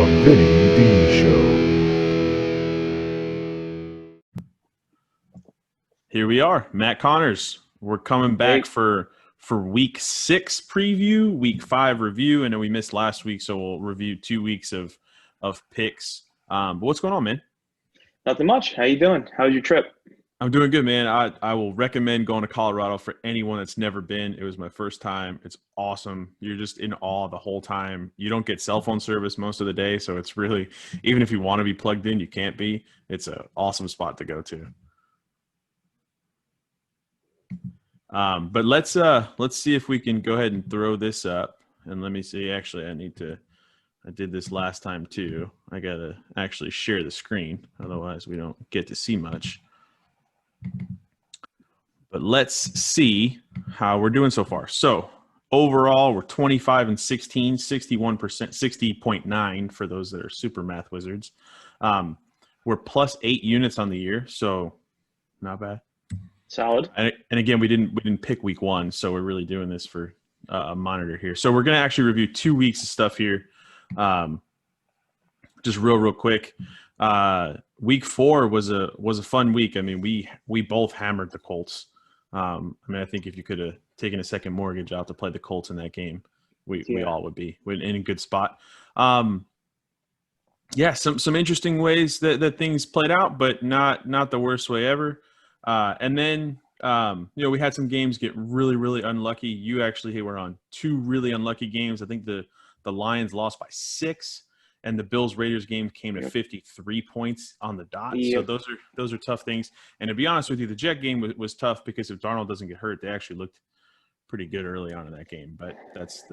The Vinny D Show. Here we are, Matt Connors. We're coming back for week 6 preview, week 5 review, and then we missed last week, so we'll review 2 weeks of picks. But what's going on, man? Nothing much. How you doing? How's your trip? I'm doing good, man. I will recommend going to Colorado for anyone that's never been. It was my first time. It's awesome. You're just in awe the whole time. You don't get cell phone service most of the day, so it's really, even if you want to be plugged in, you can't be. It's an awesome spot to go to. But let's see if we can go ahead and throw this up. And let me see. Actually, I did this last time too. I gotta actually share the screen, otherwise we don't get to see much. But let's see how we're doing so far. So overall, we're 25 and 16, 61%, 60.9 for those that are super math wizards. We're plus 8 units on the year, so not bad. Solid. And again, we didn't pick week 1, so we're really doing this for a monitor here. So we're going to actually review 2 weeks of stuff here, just real quick. Week 4 was a fun week. I mean, we both hammered the Colts. I mean, I think if you could have taken a second mortgage out to play the Colts in that game, we all would be in a good spot. Yeah, some interesting ways that things played out, but not the worst way ever. And then, we had some games get really unlucky. You actually were on 2 really unlucky games. I think the Lions lost by 6, and the Bills-Raiders game came to 53 points on the dot. Yep. So those are tough things. And to be honest with you, the Jet game was tough because if Darnold doesn't get hurt, they actually looked pretty good early on in that game. But that's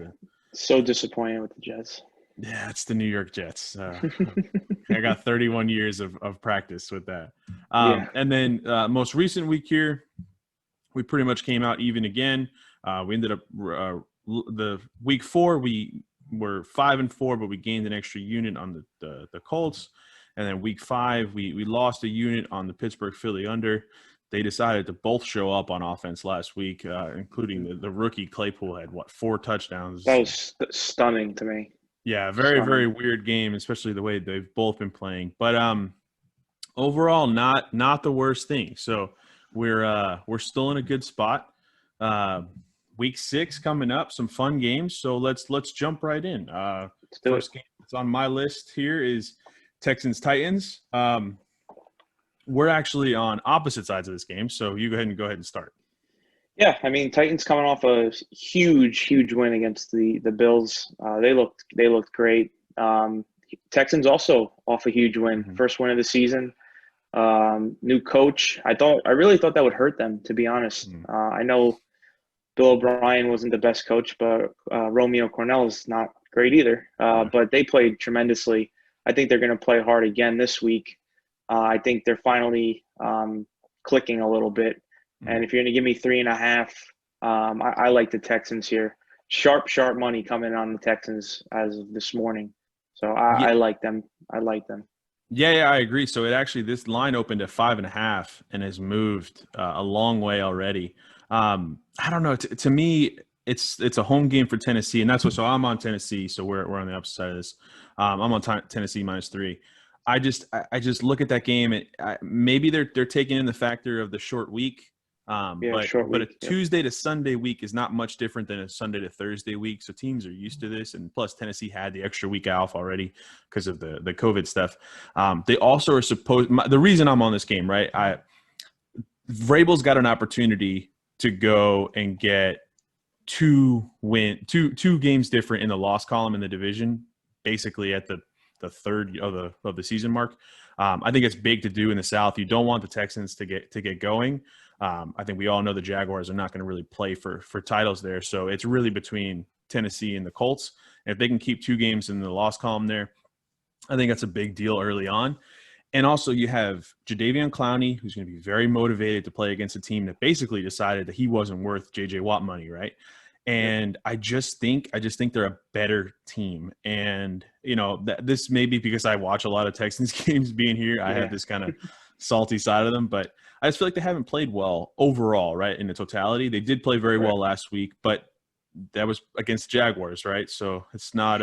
so disappointing with the Jets. Yeah, it's the New York Jets. I got 31 years of practice with that. And then most recent week here, we pretty much came out even again. We ended up the week 4, we were 5-4, but we gained an extra unit on the Colts. And then week 5, we lost a unit on the Pittsburgh Philly under. They decided to both show up on offense last week, including the rookie Claypool had 4 touchdowns. That was stunning to me. Yeah, very weird game, especially the way they've both been playing. But overall, not the worst thing. So we're still in a good spot. Week 6 coming up, some fun games. So let's jump right in. First game that's on my list here is Texans-Titans. We're actually on opposite sides of this game, so you go ahead and start. Yeah, I mean, Titans coming off a huge win against the Bills. They looked great. Texans also off a huge win, first win of the season. New coach. I really thought that would hurt them, to be honest. I know Bill O'Brien wasn't the best coach, but Romeo Cornell is not great either. But they played tremendously. I think they're going to play hard again this week. I think they're finally clicking a little bit. And if you're going to give me 3.5, I like the Texans here. Sharp money coming on the Texans as of this morning. So I like them. Yeah, I agree. So this line opened at 5.5 and has moved a long way already. I don't know. To me, it's a home game for Tennessee, and that's what. So I'm on Tennessee. So we're on the opposite side of this. I'm on Tennessee -3. I just look at that game, and maybe they're taking in the factor of the short week. But a Tuesday to Sunday week is not much different than a Sunday to Thursday week. So teams are used to this. And plus Tennessee had the extra week off already because of the COVID stuff. They also are the reason I'm on this game, right? Vrabel's got an opportunity to go and get 2 games different in the loss column in the division, basically at the third of the season mark. I think it's big to do in the South. You don't want the Texans to get going. I think we all know the Jaguars are not going to really play for titles there. So it's really between Tennessee and the Colts. And if they can keep 2 games in the loss column there, I think that's a big deal early on. And also you have Jadeveon Clowney, who's going to be very motivated to play against a team that basically decided that he wasn't worth J.J. Watt money, right? And I just think they're a better team. And, this may be because I watch a lot of Texans games being here. I have this kind of salty side of them, but I just feel like they haven't played well overall, right, in the totality. They did play very well last week, but that was against Jaguars, right? So it's not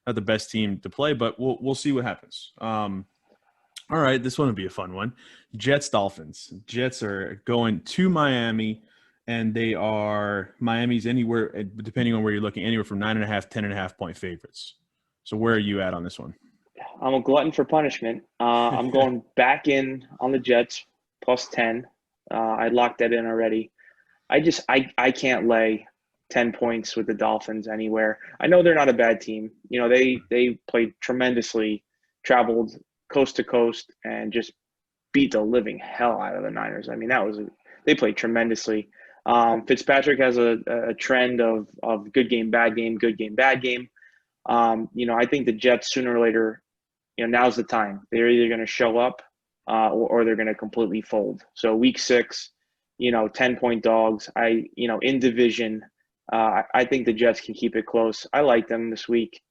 not the best team to play, but we'll see what happens. All right, this one will be a fun one. Jets Dolphins. Jets are going to Miami, and Miami's anywhere, depending on where you're looking, anywhere from 9.5, 10.5 point favorites. So where are you at on this one? I'm a glutton for punishment. I'm going back in on the Jets plus 10. I locked that in already. I can't lay 10 points with the Dolphins anywhere. I know they're not a bad team. They played tremendously, traveled coast to coast, and just beat the living hell out of the Niners. I mean, they played tremendously. Fitzpatrick has a trend of good game, bad game, good game, bad game. I think the Jets sooner or later, now's the time. They're either going to show up or they're going to completely fold. So week 6, 10-point dogs. In division, I think the Jets can keep it close. I like them this week.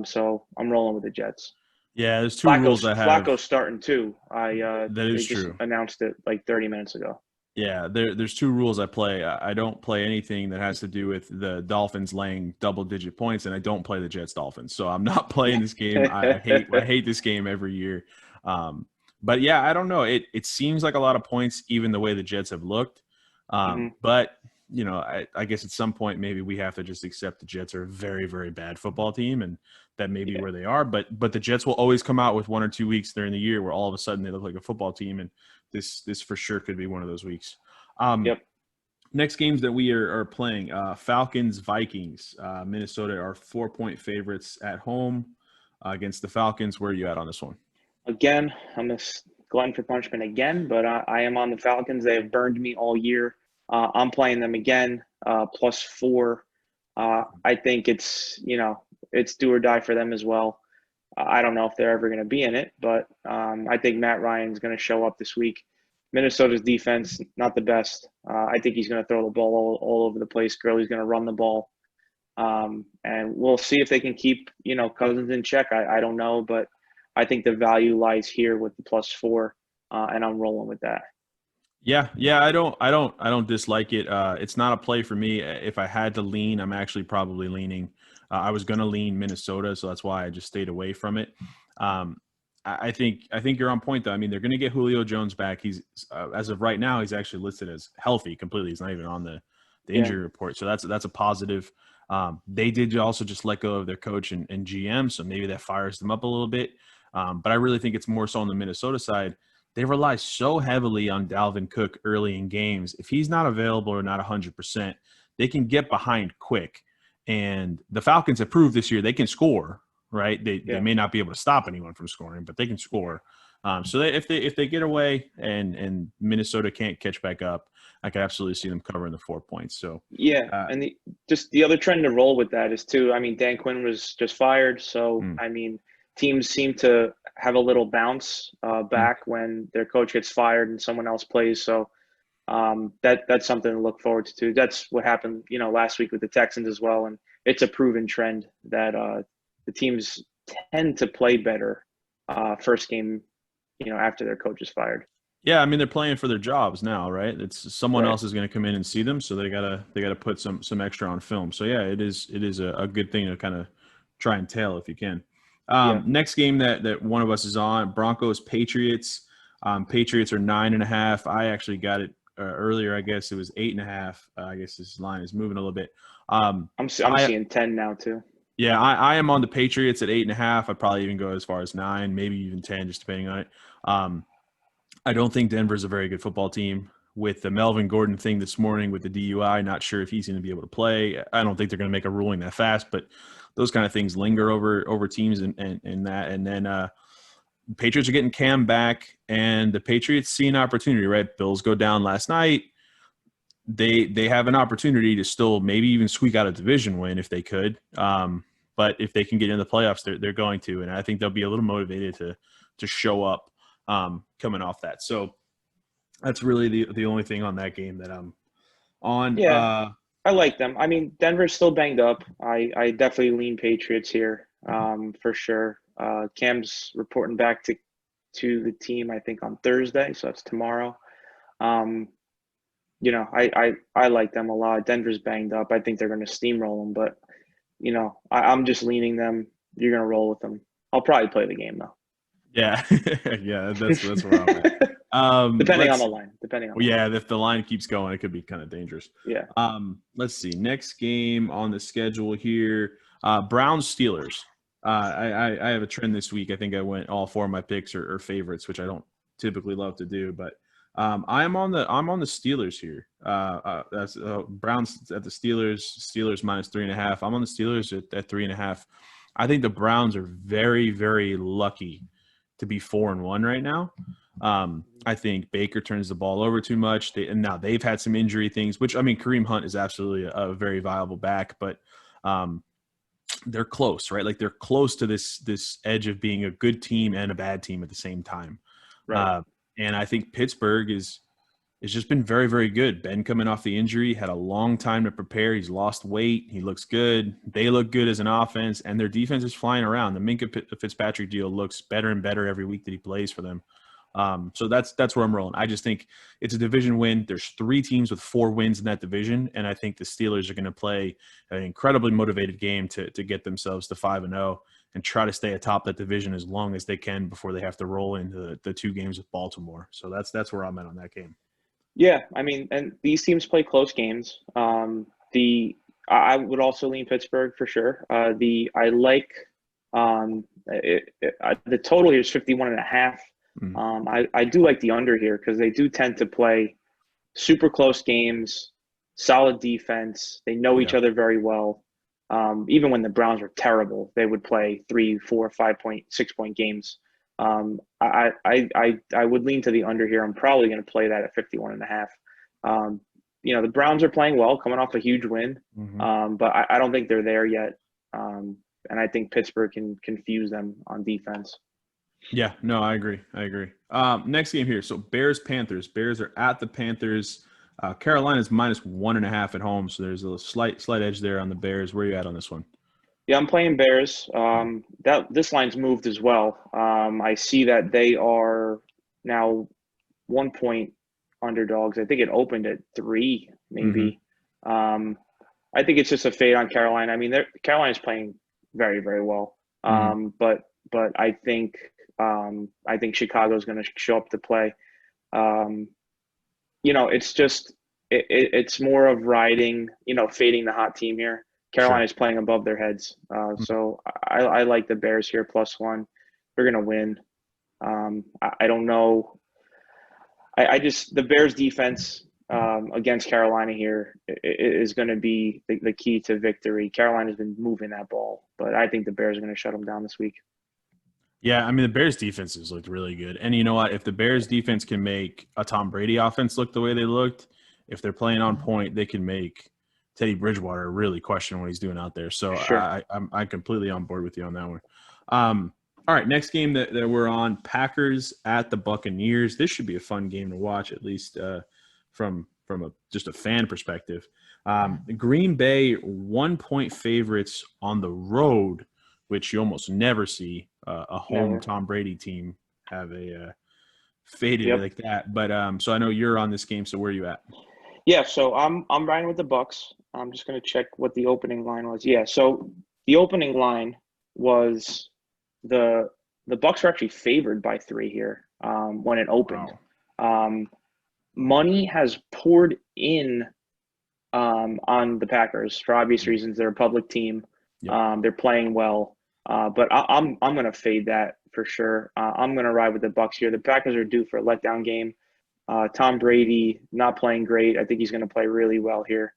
So I'm rolling with the Jets. Yeah, there's two rules I have. Flacco's starting too. That is they just true. announced it like 30 minutes ago. Yeah, there's two rules I play. I don't play anything that has to do with the Dolphins laying double-digit points, and I don't play the Jets Dolphins. So I'm not playing this game. I hate this game every year. But yeah, I don't know. It seems like a lot of points, even the way the Jets have looked. But I guess at some point maybe we have to just accept the Jets are a very, very bad football team, and that may be where they are. But the Jets will always come out with 1 or 2 weeks during the year where all of a sudden they look like a football team, and this for sure could be one of those weeks. Next games that we are playing, Falcons, Vikings. Minnesota are 4-point favorites at home against the Falcons. Where are you at on this one? Again, I'm a glutton for punishment again, but I am on the Falcons. They have burned me all year. I'm playing them again, plus 4. I think it's do or die for them as well. I don't know if they're ever going to be in it, but I think Matt Ryan's going to show up this week. Minnesota's defense, not the best. I think he's going to throw the ball all over the place. Gurley's going to run the ball. And we'll see if they can keep, Cousins in check. I don't know, but I think the value lies here with the plus 4, and I'm rolling with that. Yeah, I don't dislike it. It's not a play for me. If I had to lean, I'm actually probably leaning. I was going to lean Minnesota, so that's why I just stayed away from it. I think you're on point though. I mean, they're going to get Julio Jones back. He's as of right now, he's actually listed as healthy completely. He's not even on the injury report, so that's a positive. They did also just let go of their coach and GM, so maybe that fires them up a little bit. But I really think it's more so on the Minnesota side. They rely so heavily on Dalvin Cook early in games. If he's not available or not 100%, they can get behind quick. And the Falcons have proved this year they can score, right? They may not be able to stop anyone from scoring, but they can score. So if they get away and Minnesota can't catch back up, I could absolutely see them covering the 4 points. So and the other trend to roll with that is too. I mean, Dan Quinn was just fired, so I mean, teams seem to have a little bounce back when their coach gets fired and someone else plays. So that's something to look forward to. That's what happened, last week with the Texans as well. And it's a proven trend that the teams tend to play better first game, after their coach is fired. Yeah, I mean they're playing for their jobs now, right? It's someone else is going to come in and see them, so they gotta put some extra on film. So yeah, it is a good thing to kind of try and tail if you can. Next game that one of us is on, Broncos Patriots. Patriots are 9.5. I actually got it earlier. I guess it was 8.5. I guess this line is moving a little bit. I'm seeing 10 now too. Yeah, I am on the Patriots at 8.5. I'd probably even go as far as 9, maybe even 10, just depending on it. I don't think Denver's a very good football team. With the Melvin Gordon thing this morning with the DUI, not sure if he's going to be able to play. I don't think they're going to make a ruling that fast, but those kind of things linger over teams and that. And then Patriots are getting Cam back, and the Patriots see an opportunity, right? Bills go down last night. They have an opportunity to still maybe even squeak out a division win if they could. But if they can get in the playoffs, they're going to, and I think they'll be a little motivated to show up coming off that. So that's really the only thing on that game that I'm on. Yeah, I like them. I mean, Denver's still banged up. I definitely lean Patriots here for sure. Cam's reporting back to the team, I think, on Thursday, so that's tomorrow. I like them a lot. Denver's banged up. I think they're going to steamroll them, but I'm just leaning them. you're gonna roll with them. I'll probably play the game though. Yeah, yeah, that's where I'm at. Depending on the line. Depending on. Well, yeah, if the line keeps going, it could be kind of dangerous. Yeah. Let's see. Next game on the schedule here: Browns Steelers. I have a trend this week. I think I went all 4 of my picks or favorites, which I don't typically love to do, but I'm on the Steelers here. That's Browns at the Steelers. Steelers minus 3.5. I'm on the Steelers at 3.5. I think the Browns are very, very lucky to be 4-1 right now. I think Baker turns the ball over too much. And now they've had some injury things, which, I mean, Kareem Hunt is absolutely a very viable back, but they're close, right? Like they're close to this edge of being a good team and a bad team at the same time. Right. And I think Pittsburgh is just been very, very good. Ben coming off the injury, had a long time to prepare. He's lost weight. He looks good. They look good as an offense, and their defense is flying around. The Minkah Fitzpatrick deal looks better and better every week that he plays for them. So that's where I'm rolling. I just think it's a division win. There's 3 teams with 4 wins in that division, and I think the Steelers are going to play an incredibly motivated game to get themselves to 5-0 and try to stay atop that division as long as they can before they have to roll into the 2 games with Baltimore. So that's where I'm at on that game. Yeah, I mean, and these teams play close games. I would also lean Pittsburgh for sure. The total here is 51.5. I do like the under here because they do tend to play super close games, solid defense. They know each other very well. Even when the Browns were terrible, they would play 3, 4, 5-point, 6-point games. I would lean to the under here. I'm probably going to play that at 51.5. The Browns are playing well, coming off a huge win, but I don't think they're there yet. And I think Pittsburgh can confuse them on defense. Yeah, no, I agree. Next game here. So Bears-Panthers. Bears are at the Panthers. Carolina's minus 1.5 at home, so there's a slight edge there on the Bears. Where are you at on this one? Yeah, I'm playing Bears. This line's moved as well. I see that they are now 1-point underdogs. I think it opened at 3, maybe. I think it's just a fade on Carolina. I mean, Carolina's playing very, very well. But I think Chicago's going to show up to play. It's just it's more of riding, fading the hot team here. Carolina's playing above their heads. So I like the Bears here +1. They're going to win. I don't know. The Bears defense against Carolina here is going to be the key to victory. Carolina's been moving that ball, but I think the Bears are going to shut them down this week. Yeah, I mean, the Bears defense has looked really good. And you know what? If the Bears defense can make a Tom Brady offense look the way they looked, if they're playing on point, they can make Teddy Bridgewater really question what he's doing out there. So sure. I'm completely on board with you on that one. All right, next game that we're on, Packers at the Buccaneers. This should be a fun game to watch, at least from just a fan perspective. Green Bay 1-point favorites on the road, which you almost never see a home Tom Brady team have a faded like that. But so I know you're on this game. So where are you at? Yeah, so I'm riding with the Bucs. I'm just going to check what the opening line was. Yeah, so the opening line was the Bucs were actually favored by 3 here when it opened. Wow. Money has poured in on the Packers for obvious reasons. They're a public team. Yep. They're playing well. But I'm going to fade that for sure. I'm going to ride with the Bucs here. The Packers are due for a letdown game. Tom Brady not playing great. I think he's going to play really well here.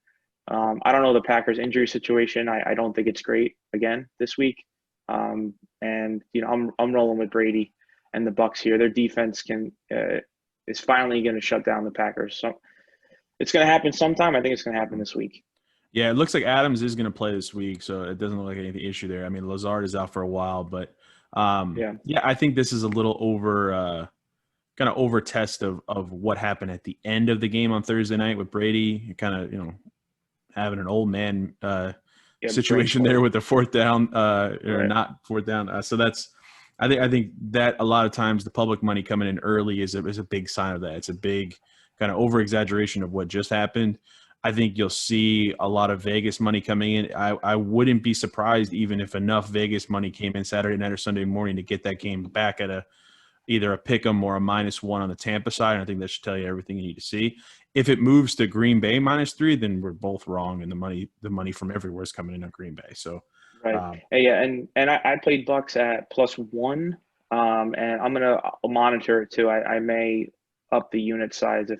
I don't know the Packers injury situation. I don't think it's great again this week. And I'm rolling with Brady and the Bucs here. Their defense is finally going to shut down the Packers. So it's going to happen sometime. I think it's going to happen this week. Yeah, it looks like Adams is going to play this week, so it doesn't look like any issue there. I mean, Lazard is out for a while, but I think this is a little kind of over test of what happened at the end of the game on Thursday night with Brady, kind of having an old man situation there with the fourth down or not fourth down. So that's I think that a lot of times the public money coming in early is a big sign of that. It's a big kind of over exaggeration of what just happened. I think you'll see a lot of Vegas money coming in. I wouldn't be surprised even if enough Vegas money came in Saturday night or Sunday morning to get that game back at either a pick 'em or a -1 on the Tampa side. And I think that should tell you everything you need to see. If it moves to Green Bay -3, then we're both wrong, and the money from everywhere is coming in on Green Bay. So, Right. Yeah, and I played Bucks at +1, and I'm gonna monitor it too. I may up the unit size if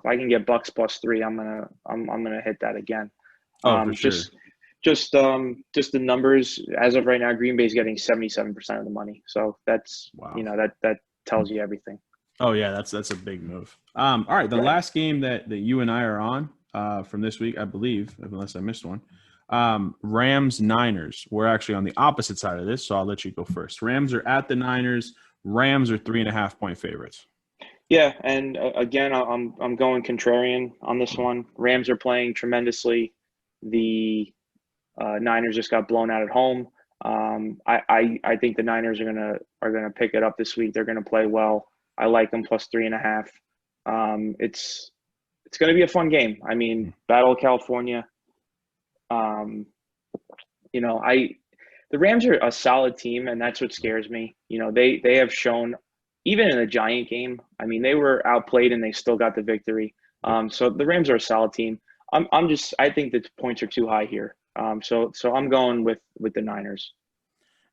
I can get Bucks +3, I'm gonna hit that again. for sure. Just the numbers as of right now, Green Bay's getting 77% of the money. So that's Wow. that tells you everything. Oh yeah, that's a big move. All right, the last game that you and I are on from this week, I believe, unless I missed one. Rams Niners. We're actually on the opposite side of this, so I'll let you go first. Rams are at the Niners. Rams are 3.5-point favorites. Yeah, and again, I'm going contrarian on this one. Rams are playing tremendously. The Niners just got blown out at home. I think the Niners are gonna pick it up this week. They're gonna play well. I like them +3.5. It's gonna be a fun game. I mean, Battle of California. The Rams are a solid team, and that's what scares me. They have shown, even in the Giant game, I mean, they were outplayed and they still got the victory. So the Rams are a solid team. I think the points are too high here. So I'm going with the Niners.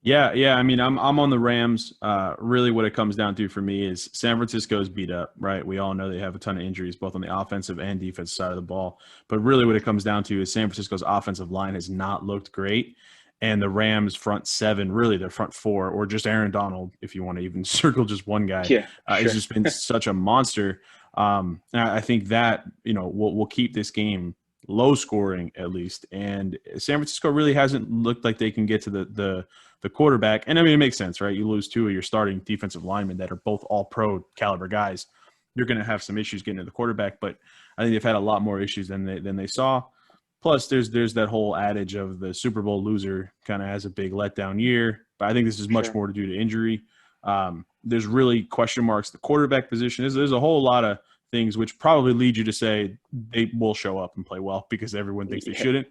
Yeah. I mean, I'm on the Rams. Really, what it comes down to for me is San Francisco's beat up, right? We all know they have a ton of injuries, both on the offensive and defensive side of the ball. But really, what it comes down to is San Francisco's offensive line has not looked great, and the Rams' front seven, really their front four, or just Aaron Donald, if you want to even circle just one guy, has just been such a monster. And I think that will keep this game low scoring at least. And San Francisco really hasn't looked like they can get to the quarterback. And I mean, it makes sense, right? You lose two of your starting defensive linemen that are both all pro caliber guys. You're going to have some issues getting to the quarterback, but I think they've had a lot more issues than they saw. Plus there's that whole adage of the Super Bowl loser kind of has a big letdown year, but I think this is much more due to injury. There's really question marks. The quarterback position there's a whole lot of things which probably lead you to say they will show up and play well because everyone thinks they shouldn't.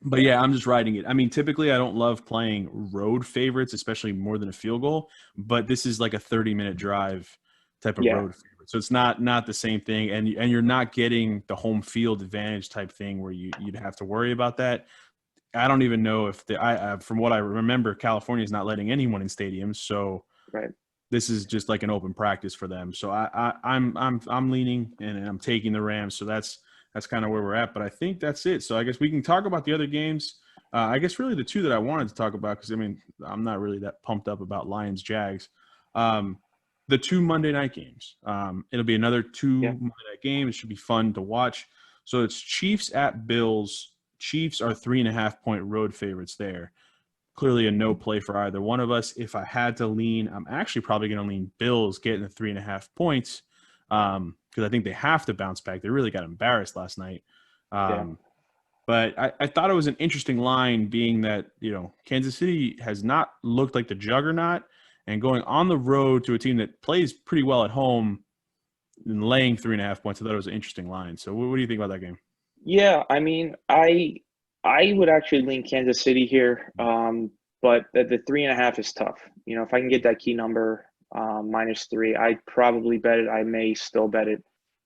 But yeah, I'm just riding it. I mean, typically I don't love playing road favorites, especially more than a field goal, but this is like a 30-minute drive type of road favorite. So it's not the same thing. And you're not getting the home field advantage type thing where you'd have to worry about that. I don't even know if from what I remember, California is not letting anyone in stadiums. So this is just like an open practice for them. So I'm leaning and I'm taking the Rams. So that's kind of where we're at, but I think that's it. So I guess we can talk about the other games. I guess really the two that I wanted to talk about, because I mean, I'm not really that pumped up about Lions Jags. The two Monday night games. It'll be another two Monday night game. It should be fun to watch. So it's Chiefs at Bills. Chiefs are 3.5-point road favorites there. Clearly a no play for either one of us. If I had to lean, I'm actually probably going to lean Bills getting the 3.5 points. Because I think they have to bounce back. They really got embarrassed last night. But I thought it was an interesting line, being that, Kansas City has not looked like the juggernaut, and going on the road to a team that plays pretty well at home and laying 3.5 points. I thought it was an interesting line. So what do you think about that game? Yeah, I mean, I would actually lean Kansas City here, but the 3.5 is tough. If I can get that key number, -3, I'd probably bet it. I may still bet it.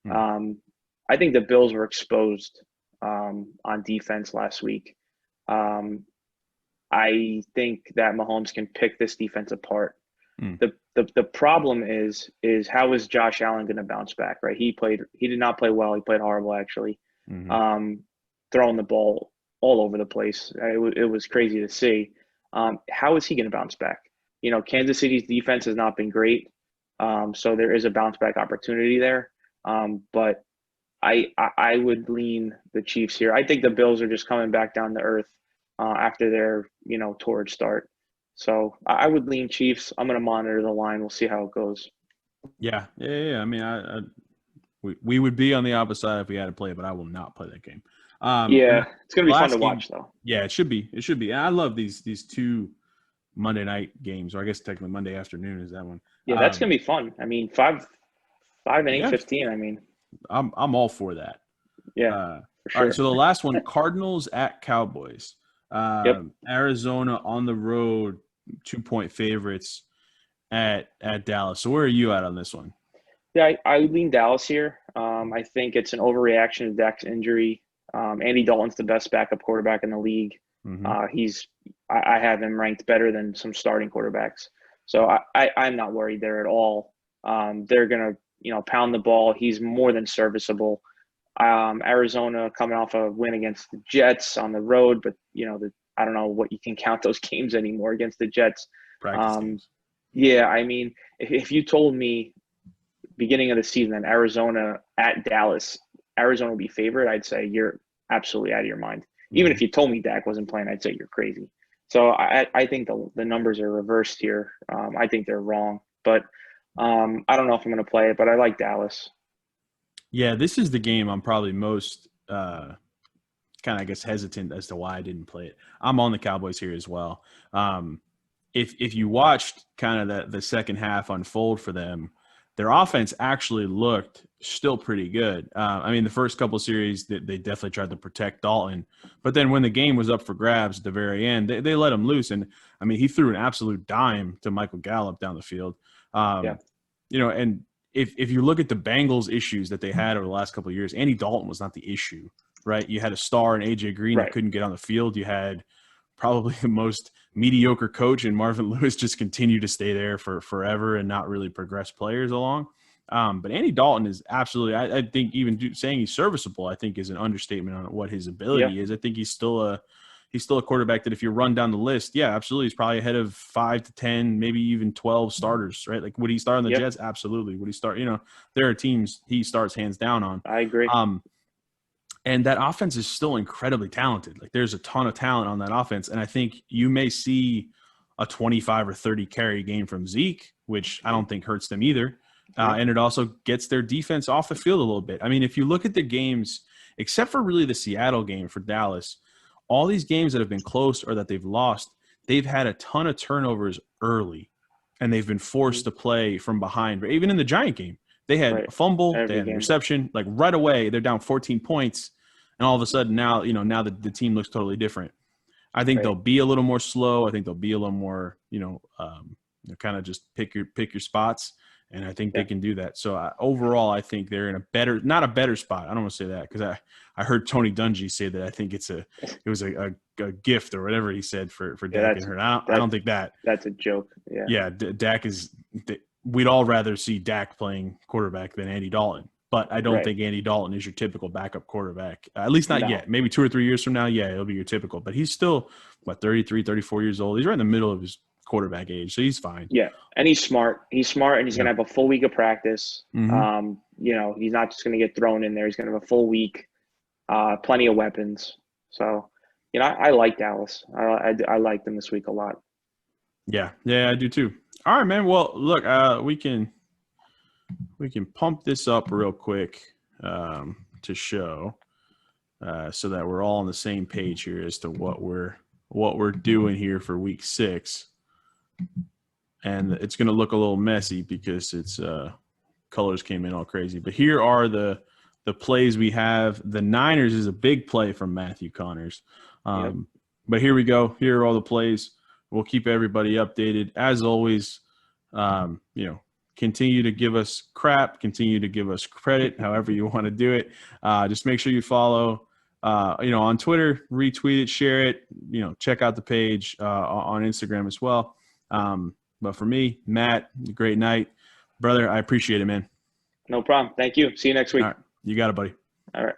I think the Bills were exposed on defense last week. I think that Mahomes can pick this defense apart. The problem is how is Josh Allen going to bounce back? Right? He did not play well. He played horrible, actually. Throwing the ball all over the place. It was crazy to see. How is he going to bounce back? Kansas City's defense has not been great. So there is a bounce back opportunity there. But I would lean the Chiefs here. I think the Bills are just coming back down to earth after their torrid start. So I would lean Chiefs. I'm going to monitor the line. We'll see how it goes. Yeah. I mean, we would be on the opposite side if we had to play it, but I will not play that game. It's going to be fun to watch, though. Yeah, it should be. And I love these two Monday night games, or I guess technically Monday afternoon is that one. Yeah, that's going to be fun. I mean, 5 and 8:15. I mean, I'm all for that. Yeah, for sure. All right, so the last one, Cardinals at Cowboys. Yep. Arizona on the road, 2-point favorites at Dallas. So where are you at on this one? Yeah, I would lean Dallas here. I think it's an overreaction to Dak's injury. Andy Dalton's the best backup quarterback in the league. Mm-hmm. I have him ranked better than some starting quarterbacks. So I'm not worried there at all. They're gonna, pound the ball. He's more than serviceable. Arizona coming off a win against the Jets on the road, but I don't know what you can count those games anymore against the Jets. Practice games. Yeah, I mean, if you told me beginning of the season that Arizona at Dallas, Arizona will be favored, I'd say you're absolutely out of your mind. Even if you told me Dak wasn't playing, I'd say you're crazy. So I think the numbers are reversed here. I think they're wrong, but I don't know if I'm going to play it, but I like Dallas. Yeah, this is the game I'm probably most kind of, I guess, hesitant as to why I didn't play it. I'm on the Cowboys here as well. If you watched kind of the second half unfold for them, their offense actually looked still pretty good. I mean, the first couple of series, they definitely tried to protect Dalton. But then when the game was up for grabs at the very end, they let him loose. And, I mean, he threw an absolute dime to Michael Gallup down the field. And if you look at the Bengals issues that they had over the last couple of years, Andy Dalton was not the issue, right? You had a star in A.J. Green that couldn't get on the field. You had probably the most mediocre coach, and Marvin Lewis just continued to stay there for forever and not really progress players along. But Andy Dalton is absolutely, I think saying he's serviceable, I think is an understatement on what his ability is. I think he's still a quarterback that if you run down the list, absolutely. He's probably ahead of 5 to 10, maybe even 12 starters, right? Like would he start on the Jets? Absolutely. Would he start, there are teams he starts hands down on. I agree. And that offense is still incredibly talented. Like there's a ton of talent on that offense. And I think you may see a 25 or 30 carry game from Zeke, which I don't think hurts them either. And it also gets their defense off the field a little bit. I mean, if you look at the games, except for really the Seattle game for Dallas, all these games that have been close or that they've lost, they've had a ton of turnovers early, and they've been forced to play from behind. But even in the Giant game, they had a fumble, they had an interception. Like right away, they're down 14 points. And all of a sudden now the team looks totally different. I think they'll be a little more slow. I think they'll be a little more, kind of just pick your spots. And I think they can do that. So overall, I think they're in not a better spot. I don't want to say that because I heard Tony Dungy say that I think it was a gift or whatever he said for Dak and Hurt. I don't think that. That's a joke. Yeah. Yeah, Dak is – we'd all rather see Dak playing quarterback than Andy Dalton. But I don't think Andy Dalton is your typical backup quarterback, at least not yet. Maybe 2 or 3 years from now, it'll be your typical. But he's still, 33, 34 years old. He's right in the middle of his quarterback age, so he's fine. Yeah, and he's smart. He's smart, and he's going to have a full week of practice. Mm-hmm. He's not just going to get thrown in there. He's going to have a full week, plenty of weapons. So, I like Dallas. I like them this week a lot. Yeah, I do too. All right, man. Well, look, we can pump this up real quick to show so that we're all on the same page here as to what we're doing here for week 6. And it's going to look a little messy because it's colors came in all crazy. But here are the plays we have. The Niners is a big play from Matthew Connors. But here we go. Here are all the plays. We'll keep everybody updated. As always, continue to give us crap, continue to give us credit, however you want to do it. Just make sure you follow, on Twitter, retweet it, share it, check out the page on Instagram as well. But for me, Matt, great night. Brother, I appreciate it, man. No problem. Thank you. See you next week. All right. You got it, buddy. All right.